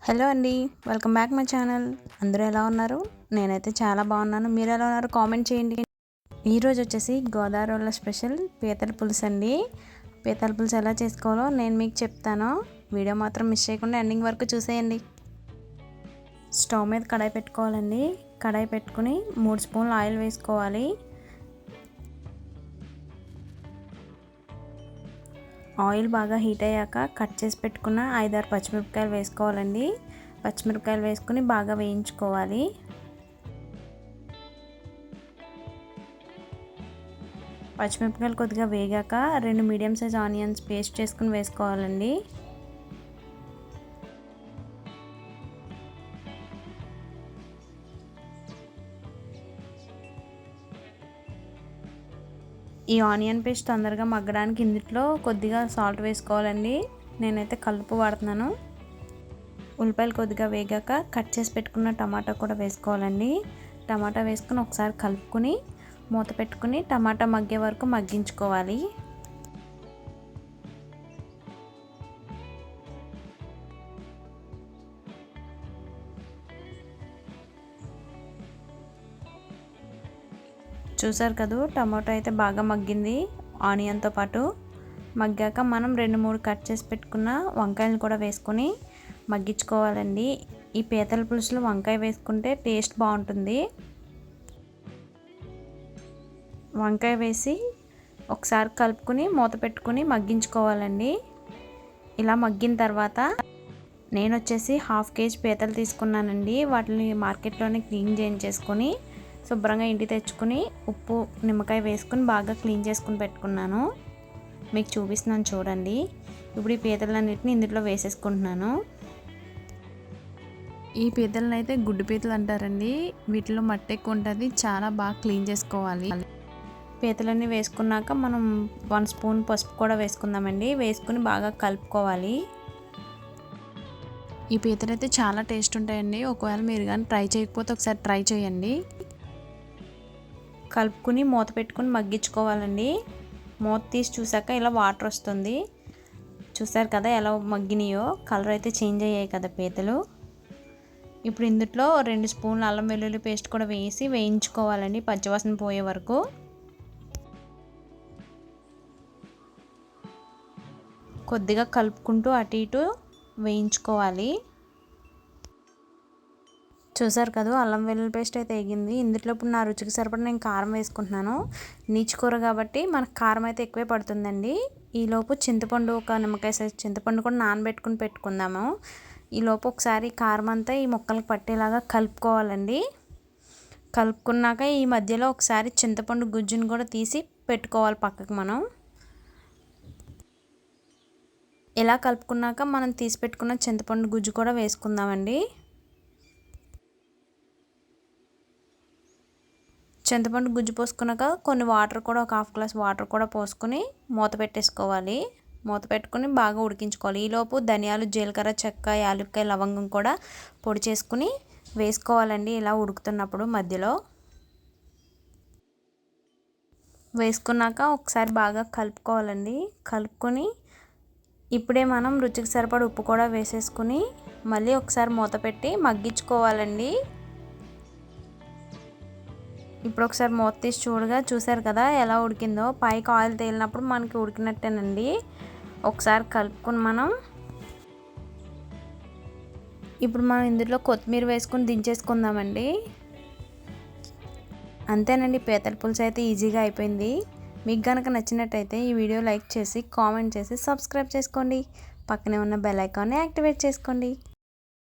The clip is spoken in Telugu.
హలో అండి, వెల్కమ్ బ్యాక్ మై ఛానల్. అందరూ ఎలా ఉన్నారు? నేనైతే చాలా బాగున్నాను. మీరు ఎలా ఉన్నారు? కామెంట్ చేయండి. ఈరోజు వచ్చేసి గోదావరి వాళ్ళ స్పెషల్ పీతల పులుసు అండి. పీతల పులుసు ఎలా చేసుకోవాలో నేను మీకు చెప్తాను. వీడియో మాత్రం మిస్ చేయకుండా ఎండింగ్ వరకు చూసేయండి. స్టవ్ మీద కడాయి పెట్టుకోవాలండి. కడాయి పెట్టుకుని 3 స్పూన్లు ఆయిల్ వేసుకోవాలి. ఆయిల్ బాగా హీట్ అయ్యాక కట్ చేసి పెట్టుకున్న 5-6 పచ్చిమిరపకాయలు వేసుకోవాలండి. పచ్చిమిరపకాయలు వేసుకుని బాగా వేయించుకోవాలి. పచ్చిమిరపకాయలు కొద్దిగా వేగాక 2 మీడియం సైజ్ ఆనియన్స్ పేస్ట్ చేసుకుని వేసుకోవాలండి. ఈ ఆనియన్ పేస్ట్ తొందరగా మగ్గడానికి ఇందులో కొద్దిగా సాల్ట్ వేసుకోవాలండి. నేనైతే కలుపు వాడుతున్నాను. ఉల్లిపాయలు కొద్దిగా వేగాక కట్ చేసి పెట్టుకున్న టమాటా కూడా వేసుకోవాలండి. టమాటా వేసుకుని ఒకసారి కలుపుకొని మూత పెట్టుకుని టమాటా మగ్గే వరకు మగ్గించుకోవాలి. చూసారు కదా, టమాటో అయితే బాగా మగ్గింది ఆనియన్తో పాటు. మగ్గాక మనం 2-3 కట్ చేసి పెట్టుకున్న వంకాయలు కూడా వేసుకొని మగ్గించుకోవాలండి. ఈ పీతల పులుసులో వంకాయ వేసుకుంటే టేస్ట్ బాగుంటుంది. వంకాయ వేసి ఒకసారి కలుపుకొని మూత పెట్టుకుని మగ్గించుకోవాలండి. ఇలా మగ్గిన తర్వాత నేను వచ్చేసి 1/2 కేజీ పీతలు తీసుకున్నానండి. వాటిని మార్కెట్లోనే క్లీన్ చేయించేసుకొని శుభ్రంగా ఇంటికి తెచ్చుకుని ఉప్పు నిమ్మకాయ వేసుకుని బాగా క్లీన్ చేసుకుని పెట్టుకున్నాను. మీకు చూపిస్తున్నాను చూడండి. ఇప్పుడు ఈ పీతలన్నిటిని ఇందులో వేసేసుకుంటున్నాను. ఈ పీతలను అయితే గుడ్డు పీతలు అంటారండి. వీటిలో మట్టి ఎక్కువ ఉంటుంది. చాలా బాగా క్లీన్ చేసుకోవాలి. పీతలన్నీ వేసుకున్నాక మనం 1 స్పూన్ పసుపు కూడా వేసుకుందామండి. వేసుకుని బాగా కలుపుకోవాలి. ఈ పీతలు అయితే చాలా టేస్ట్ ఉంటాయండి. ఒకవేళ మీరు కానీ ట్రై చేయకపోతే ఒకసారి ట్రై చేయండి. కలుపుకుని మూత పెట్టుకుని మగ్గించుకోవాలండి. మూత తీసి చూసాక ఇలా వాటర్ వస్తుంది. చూసారు కదా ఎలా మగ్గినాయో. కలర్ అయితే చేంజ్ అయ్యాయి కదా పీతలు. ఇప్పుడు ఇందులో 2 స్పూన్ల అల్లం వెల్లుల్లి పేస్ట్ కూడా వేసి వేయించుకోవాలండి పచ్చివాసన పోయే వరకు. కొద్దిగా కలుపుకుంటూ అటు ఇటు వేయించుకోవాలి. చూసారు కదా, అల్లం వెల్లుల్లి పేస్ట్ అయితే వేగింది. ఇందులో ఇప్పుడు నా రుచికి సరిపడా నేను కారం వేసుకుంటున్నాను. నీచుకూర కాబట్టి మనకు కారం అయితే ఎక్కువే పడుతుందండి. ఈలోపు చింతపండు, ఒక నిమ్మకాయ సైజ్ చింతపండు కూడా నానబెట్టుకుని పెట్టుకుందాము. ఈలోపు ఒకసారి కారం అంతా ఈ ముక్కలకు పట్టేలాగా కలుపుకోవాలండి. కలుపుకున్నాక ఈ మధ్యలో ఒకసారి చింతపండు గుజ్జును కూడా తీసి పెట్టుకోవాలి పక్కకు. మనం ఇలా కలుపుకున్నాక మనం తీసి పెట్టుకున్న చింతపండు గుజ్జు కూడా వేసుకుందామండి. చింతపండు గుజ్జు పోసుకున్నాక కొన్ని వాటర్ కూడా, ఒక 1/2 గ్లాస్ వాటర్ కూడా పోసుకొని మూత పెట్టేసుకోవాలి. మూత పెట్టుకుని బాగా ఉడికించుకోవాలి. ఈలోపు ధనియాలు, జీలకర్ర, చెక్క, యాలక్కాయ, లవంగం కూడా పొడి చేసుకుని వేసుకోవాలండి. ఇలా ఉడుకుతున్నప్పుడు మధ్యలో వేసుకున్నాక ఒకసారి బాగా కలుపుకోవాలండి. కలుపుకొని ఇప్పుడే మనం రుచికి సరిపడ ఉప్పు కూడా వేసేసుకుని మళ్ళీ ఒకసారి మూత పెట్టి మగ్గించుకోవాలండి. ఇప్పుడు ఒకసారి మూత తీసి చూసారు కదా ఎలా ఉడికిందో. పైకి ఆయిల్ తేలినప్పుడు మనకి ఉడికినట్టేనండి. ఒకసారి కలుపుకొని ఇప్పుడు మనం ఇందులో కొత్తిమీర వేసుకొని దించేసుకుందామండి. అంతేనండి, పీతల పులుసు అయితే ఈజీగా అయిపోయింది. మీకు కనుక నచ్చినట్టయితే ఈ వీడియో లైక్ చేసి, కామెంట్ చేసి, సబ్స్క్రైబ్ చేసుకోండి. పక్కనే ఉన్న బెల్ ఐకాన్ని యాక్టివేట్ చేసుకోండి.